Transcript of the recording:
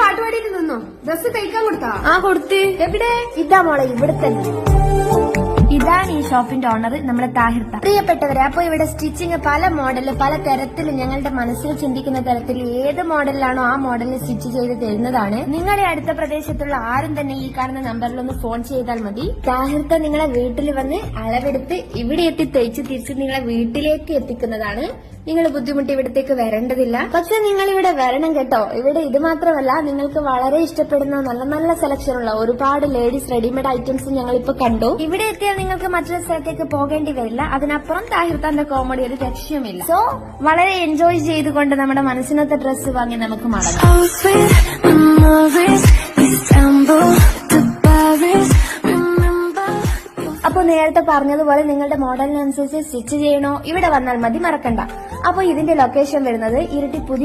പാട്ട് പാടിയിട്ട് നിന്നോ? ഡ്രസ് തയ്ക്കാൻ കൊടുത്താ? ആ കൊടുത്ത്. എവിടെ? ഇതാ മോളെ ഇവിടെ തന്നെ. ഇതാണ് ഈ ഷോപ്പിന്റെ ഓണർ, നമ്മുടെ താഹിർത്ത. പ്രിയപ്പെട്ടവരെ, അപ്പൊ ഇവിടെ സ്റ്റിച്ചിങ് പല മോഡല് പല തരത്തിലും ഞങ്ങളുടെ മനസ്സിൽ ചിന്തിക്കുന്ന തരത്തിൽ ഏത് മോഡലിലാണോ ആ മോഡലിന് സ്റ്റിച്ച് ചെയ്ത് തരുന്നതാണ്. നിങ്ങളുടെ അടുത്ത പ്രദേശത്തുള്ള ആരും തന്നെ ഈ കാണുന്ന നമ്പറിലൊന്ന് ഫോൺ ചെയ്താൽ മതി. താഹിർത്ത നിങ്ങളെ വീട്ടിൽ വന്ന് അളവെടുത്ത് ഇവിടെ എത്തി തയ്ച്ച് തിരിച്ച് നിങ്ങളെ വീട്ടിലേക്ക് എത്തിക്കുന്നതാണ്. നിങ്ങൾ ബുദ്ധിമുട്ട് ഇവിടത്തേക്ക് വരേണ്ടതില്ല. പക്ഷെ നിങ്ങൾ ഇവിടെ വരണം കേട്ടോ. ഇവിടെ ഇത് മാത്രമല്ല, നിങ്ങൾക്ക് വളരെ ഇഷ്ടപ്പെടുന്ന നല്ല നല്ല സെലക്ഷൻ ഉള്ള ഒരുപാട് ലേഡീസ് റെഡിമെയ്ഡ് ഐറ്റംസ് ഞങ്ങൾ ഇപ്പൊ കണ്ടു. ഇവിടെ എത്തിയാൽ നിങ്ങൾക്ക് മറ്റൊരു സ്ഥലത്തേക്ക് പോകേണ്ടി വരില്ല. അതിനപ്പുറം താഹിർത്താന്റെ കോമഡി ഒരു ലക്ഷ്യമില്ല. സോ വളരെ എൻജോയ് ചെയ്തുകൊണ്ട് നമ്മുടെ മനസ്സിനത്തെ ഡ്രസ്സ് വാങ്ങി നമുക്ക് മടങ്ങാം. അപ്പൊ നേരത്തെ പറഞ്ഞതുപോലെ നിങ്ങളുടെ മോഡലിനനുസരിച്ച് സ്റ്റിച്ച് ചെയ്യണോ ഇവിടെ വന്നാൽ മതി, മറക്കണ്ട. അപ്പൊ ഇതിന്റെ ലൊക്കേഷൻ വരുന്നത് ഇരിട്ടി പുതിയ